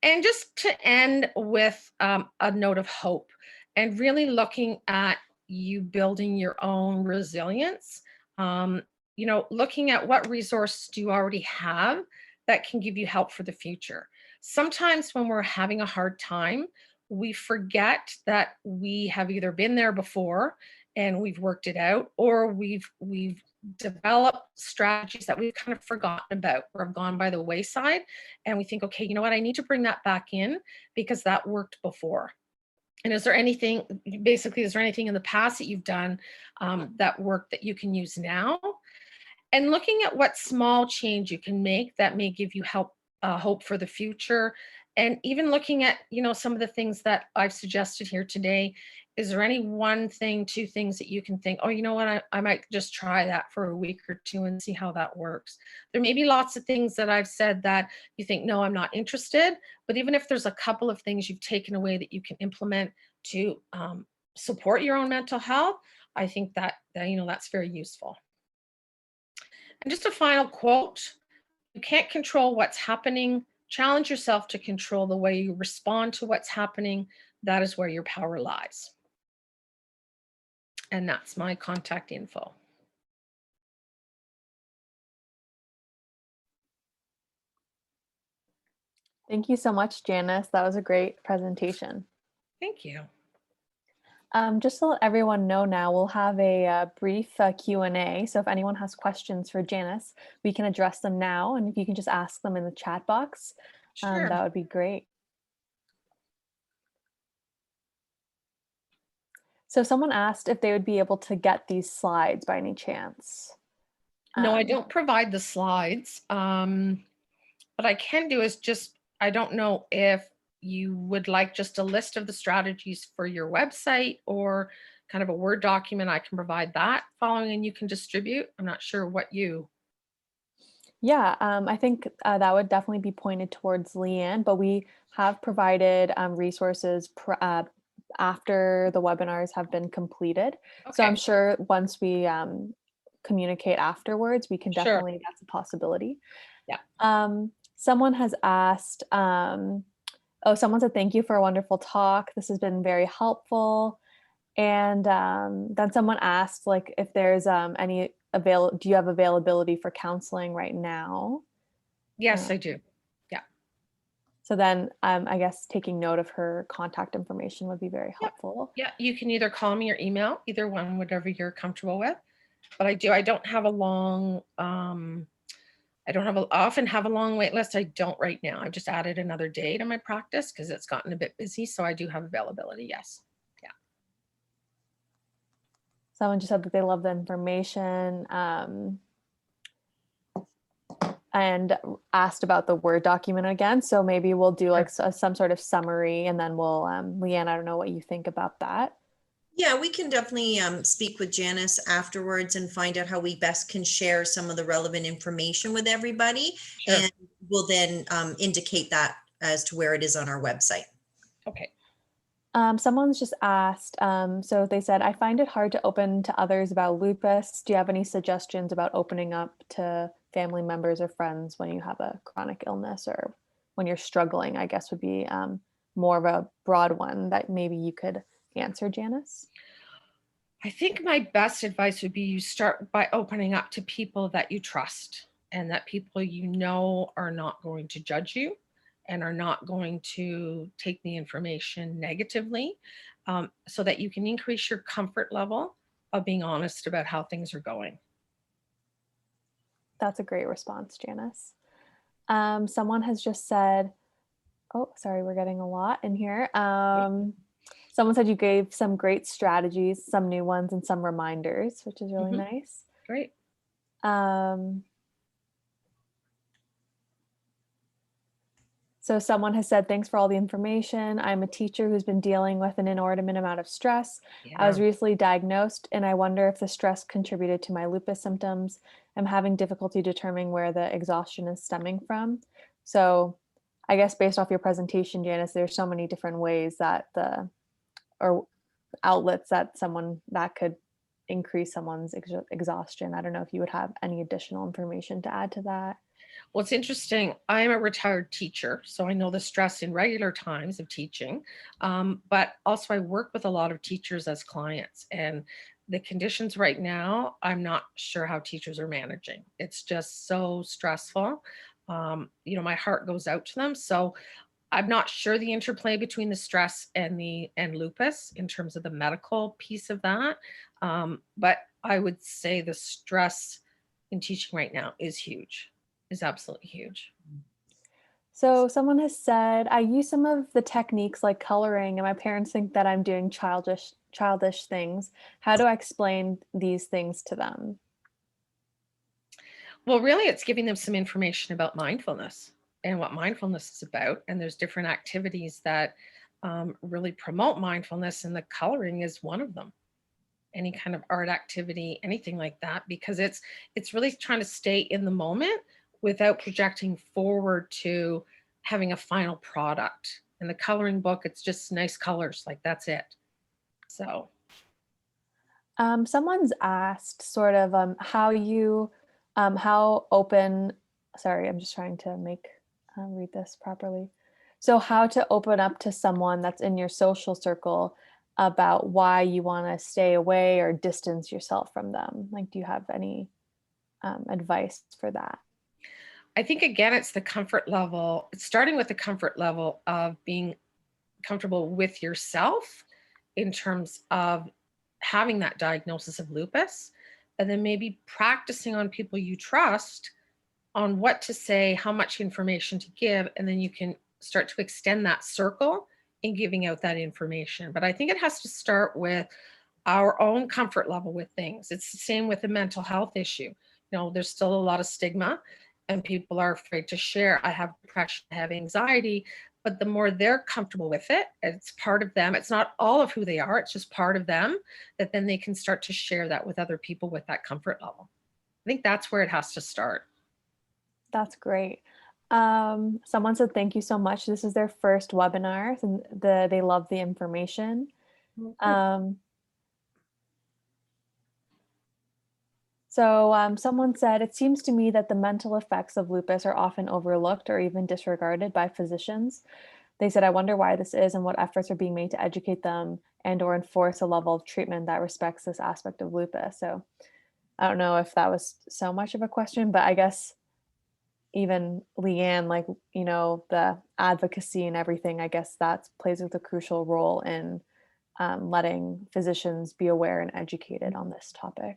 And just to end with a note of hope and really looking at you building your own resilience. Looking at what resources do you already have that can give you help for the future. Sometimes when we're having a hard time, we forget that we have either been there before and we've worked it out, or we've develop strategies that we've kind of forgotten about or have gone by the wayside. And we think, okay, you know what, I need to bring that back in because that worked before. And is there anything, basically, is there anything in the past that you've done that worked that you can use now? And looking at what small change you can make that may give you hope for the future. And even looking at, some of the things that I've suggested here today. Is there any one thing, two things that you can think, oh, you know what, I might just try that for a week or two and see how that works. There may be lots of things that I've said that you think, no, I'm not interested. But even if there's a couple of things you've taken away that you can implement to support your own mental health, I think that that's very useful. And just a final quote: you can't control what's happening. Challenge yourself to control the way you respond to what's happening. That is where your power lies. And that's my contact info. Thank you so much, Janice. That was a great presentation. Thank you. Just to let everyone know now, we'll have a brief Q&A. So if anyone has questions for Janice, we can address them now. And if you can just ask them in the chat box, Sure. that would be great. So someone asked if they would be able to get these slides by any chance. No, I don't provide the slides. What I can do is I don't know if you would like just a list of the strategies for your website or kind of a Word document. I can provide that following and you can distribute. I'm not sure what you. Yeah, I think that would definitely be pointed towards Leanne, but we have provided resources after the webinars have been completed. Okay. So I'm sure once we communicate afterwards, we can Sure. definitely, that's a possibility. Yeah. Someone has asked, someone said, thank you for a wonderful talk. This has been very helpful. And then someone asked, like, if there's do you have availability for counseling right now? Yes, I do. Yeah. So then I guess taking note of her contact information would be very helpful. Yeah, you can either call me or email, either one, whatever you're comfortable with. But I don't have a long, I often have a long wait list. I don't right now. I've just added another day to my practice because it's gotten a bit busy. So I do have availability. Yes. Yeah. Someone just said that they love the information and asked about the Word document again. So maybe we'll do like some sort of summary and then we'll, Leanne, I don't know what you think about that. Yeah, we can definitely speak with Janice afterwards and find out how we best can share some of the relevant information with everybody. Sure. And we'll then indicate that as to where it is on our website. Okay. Someone's just asked, so they said, I find it hard to open to others about lupus. Do you have any suggestions about opening up to family members or friends when you have a chronic illness or when you're struggling, I guess would be more of a broad one that maybe you could answer, Janice? I think my best advice would be you start by opening up to people that you trust and that people are not going to judge you and are not going to take the information negatively, so that you can increase your comfort level of being honest about how things are going. That's a great response, Janice. Someone has just said, oh, sorry, we're getting a lot in here. Someone said you gave some great strategies, some new ones, and some reminders, which is really nice. Great. So someone has said, thanks for all the information. I'm a teacher who's been dealing with an inordinate amount of stress. Yeah. I was recently diagnosed and I wonder if the stress contributed to my lupus symptoms. I'm having difficulty determining where the exhaustion is stemming from. So I guess based off your presentation, Janice, there's so many different ways that or outlets that could increase someone's exhaustion. I don't know if you would have any additional information to add to that. Well, it's interesting. I'm a retired teacher, so I know the stress in regular times of teaching, but also I work with a lot of teachers as clients, and the conditions right now, I'm not sure how teachers are managing. It's just so stressful. My heart goes out to them. So I'm not sure the interplay between the stress and lupus in terms of the medical piece of that. But I would say the stress in teaching right now is huge, is absolutely huge. So someone has said, I use some of the techniques like coloring and my parents think that I'm doing childish things. How do I explain these things to them? Well, really, it's giving them some information about mindfulness and what mindfulness is about. And there's different activities that really promote mindfulness, and the coloring is one of them. Any kind of art activity, anything like that, because it's really trying to stay in the moment without projecting forward to having a final product. In the coloring book, it's just nice colors, like that's it. So Someone's asked sort of how open, sorry, I'm just trying to read this properly. So how to open up to someone that's in your social circle about why you want to stay away or distance yourself from them. Like, do you have any advice for that? I think, again, it's the comfort level. It's starting with the comfort level of being comfortable with yourself in terms of having that diagnosis of lupus, and then maybe practicing on people you trust on what to say, how much information to give, and then you can start to extend that circle in giving out that information. But I think it has to start with our own comfort level with things. It's the same with a mental health issue. There's still a lot of stigma and people are afraid to share. I have depression, I have anxiety, but the more they're comfortable with it, it's part of them. It's not all of who they are, it's just part of them, that then they can start to share that with other people with that comfort level. I think that's where it has to start. That's great. Someone said, thank you so much. This is their first webinar and they love the information. Someone said, it seems to me that the mental effects of lupus are often overlooked or even disregarded by physicians. They said, I wonder why this is and what efforts are being made to educate them and or enforce a level of treatment that respects this aspect of lupus. So I don't know if that was so much of a question, but I guess even Leanne, like, the advocacy and everything, I guess that plays a crucial role in letting physicians be aware and educated on this topic.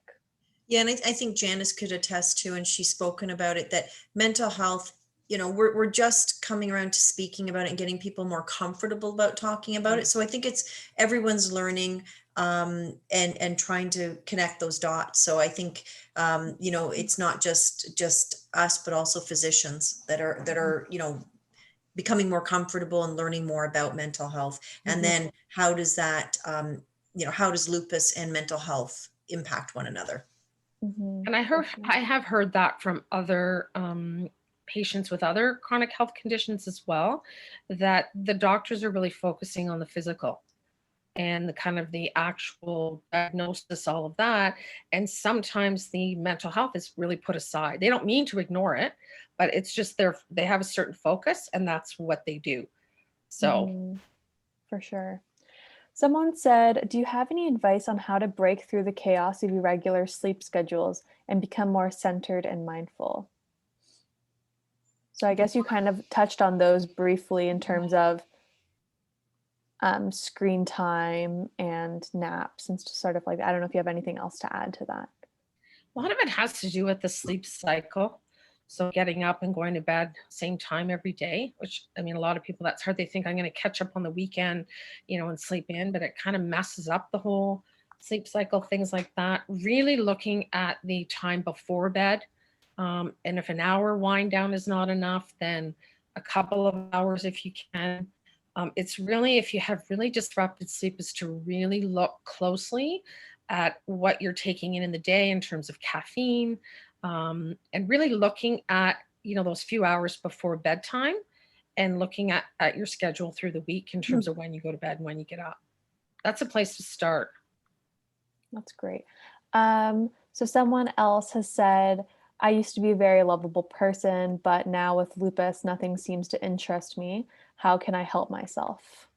Yeah, and I think Janice could attest to, and she's spoken about it, that mental health, we're just coming around to speaking about it and getting people more comfortable about talking about it. So I think it's everyone's learning and trying to connect those dots. So I think it's not just us, but also physicians that are becoming more comfortable and learning more about mental health. And then how does that how does lupus and mental health impact one another? And I have heard that from other patients with other chronic health conditions as well, that the doctors are really focusing on the physical and the kind of the actual diagnosis, all of that. And sometimes the mental health is really put aside. They don't mean to ignore it, but it's just they have a certain focus and that's what they do. So for sure. Someone said, do you have any advice on how to break through the chaos of irregular sleep schedules and become more centered and mindful? So I guess you kind of touched on those briefly in terms of screen time and naps and sort of like that. I don't know if you have anything else to add to that. A lot of it has to do with the sleep cycle. So getting up and going to bed same time every day, which, I mean, a lot of people, that's hard. They think I'm going to catch up on the weekend, and sleep in, but it kind of messes up the whole sleep cycle, things like that. Really looking at the time before bed. And if an hour wind down is not enough, then a couple of hours if you can. It's really, if you have really disrupted sleep, is to really look closely at what you're taking in the day in terms of caffeine, and really looking at, those few hours before bedtime and looking at your schedule through the week in terms of when you go to bed and when you get up. That's a place to start. That's great. So someone else has said, I used to be a very lovable person, but now with lupus, nothing seems to interest me. How can I help myself?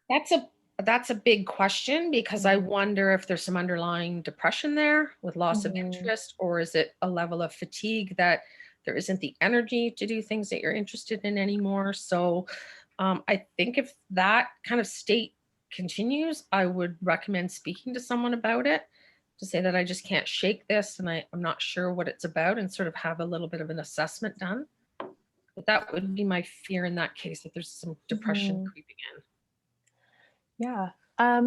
That's a big question, because I wonder if there's some underlying depression there with loss of interest, or is it a level of fatigue that There isn't the energy to do things that you're interested in anymore. So I think if that kind of state continues, I would recommend speaking to someone about it, to say that I just can't shake this and I'm not sure what it's about, and sort of have a little bit of an assessment done. But that would be my fear in that case, if there's some depression creeping in. Yeah.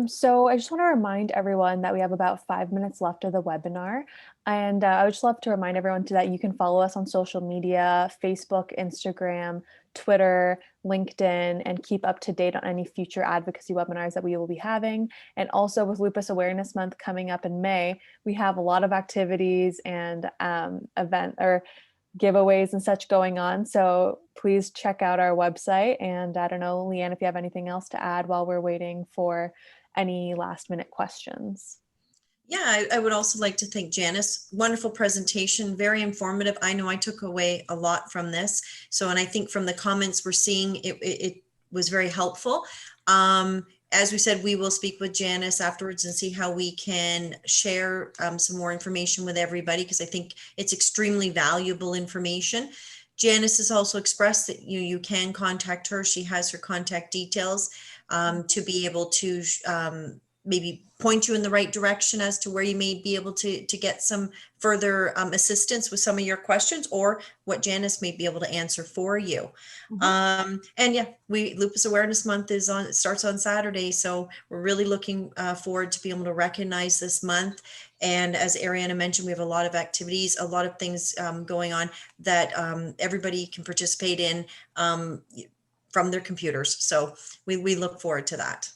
So I just want to remind everyone that we have about 5 minutes left of the webinar. And I would just love to remind everyone that you can follow us on social media, Facebook, Instagram, Twitter, LinkedIn, and keep up to date on any future advocacy webinars that we will be having. And also with Lupus Awareness Month coming up in May, we have a lot of activities and giveaways and such going on. So please check out our website. And I don't know, Leanne, if you have anything else to add while we're waiting for any last minute questions. Yeah, I would also like to thank Janice. Wonderful presentation, very informative. I know I took away a lot from this. So, and I think from the comments we're seeing, it was very helpful. As we said, we will speak with Janice afterwards and see how we can share some more information with everybody, because I think it's extremely valuable information. Janice has also expressed that you can contact her. She has her contact details to be able to maybe point you in the right direction as to where you may be able to get some further assistance with some of your questions, or what Janice may be able to answer for you. And yeah, Lupus Awareness Month it starts on Saturday. So we're really looking forward to be able to recognize this month. And as Ariana mentioned, we have a lot of activities, a lot of things going on that everybody can participate in from their computers. So we look forward to that.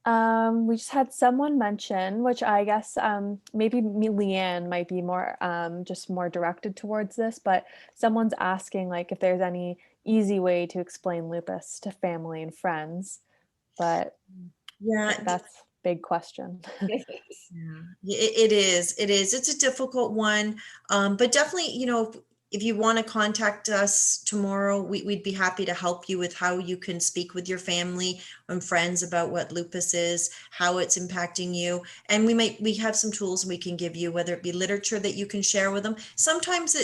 We just had someone mention, which I guess maybe Leanne might be more just more directed towards this, but someone's asking like if there's any easy way to explain lupus to family and friends. But yeah, that's a big question. Yeah, it is. It's a difficult one, but definitely, if you want to contact us tomorrow, we'd be happy to help you with how you can speak with your family and friends about what lupus is, how it's impacting you. And we have some tools we can give you, whether it be literature that you can share with them. Sometimes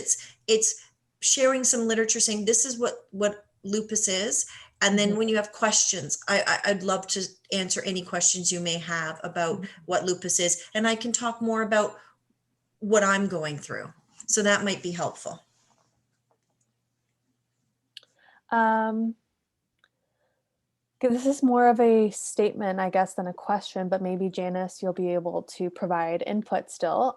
it's sharing some literature saying this is what lupus is. And then when you have questions, I'd love to answer any questions you may have about what lupus is. And I can talk more about what I'm going through. So that might be helpful. This is more of a statement, I guess, than a question, but maybe Janice, you'll be able to provide input still.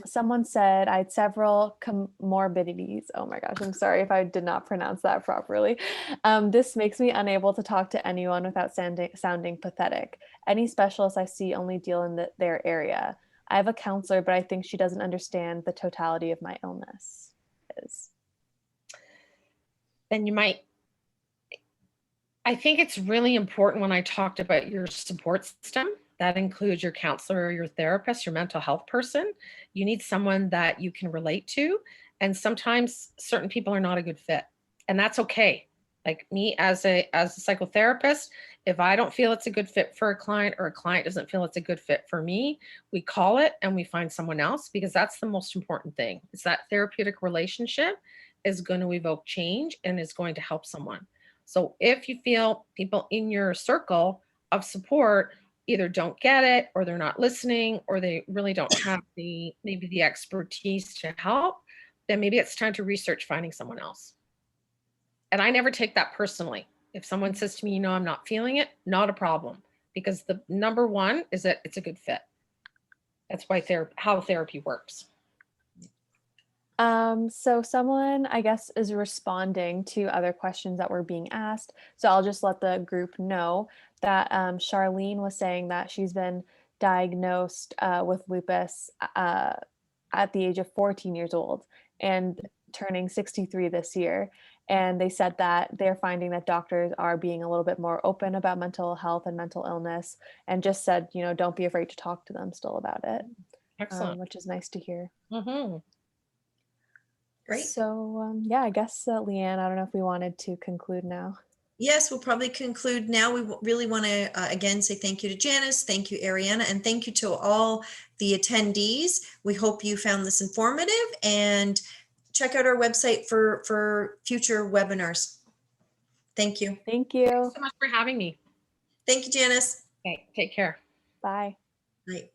Someone said I had several comorbidities. Oh my gosh, I'm sorry if I did not pronounce that properly. This makes me unable to talk to anyone without sounding pathetic. Any specialists I see only deal in their area. I have a counselor, but I think she doesn't understand the totality of my illness. Then you might, I think it's really important when I talked about your support system, that includes your counselor or your therapist, your mental health person. You need someone that you can relate to. And sometimes certain people are not a good fit, and that's okay. Like me as a psychotherapist, if I don't feel it's a good fit for a client, or a client doesn't feel it's a good fit for me, we call it and we find someone else, because that's the most important thing. It's that therapeutic relationship is going to evoke change and is going to help someone. So if you feel people in your circle of support either don't get it, or they're not listening, or they really don't have maybe the expertise to help, then maybe it's time to research finding someone else. And I never take that personally. If someone says to me, I'm not feeling it, not a problem, because the number one is that it's a good fit. That's why how therapy works. So someone, I guess, is responding to other questions that were being asked. So I'll just let the group know that Charlene was saying that she's been diagnosed with lupus at the age of 14 years old and turning 63 this year. And they said that they're finding that doctors are being a little bit more open about mental health and mental illness, and just said, don't be afraid to talk to them still about it. Excellent. Which is nice to hear. Great. So yeah, I guess Leanne, I don't know if we wanted to conclude now. Yes, we'll probably conclude now. We really want to again say thank you to Janice, thank you Ariana, and thank you to all the attendees. We hope you found this informative, and check out our website for future webinars. Thank you. Thank you. Thanks so much for having me. Thank you, Janice. Okay, take care. Bye. Bye.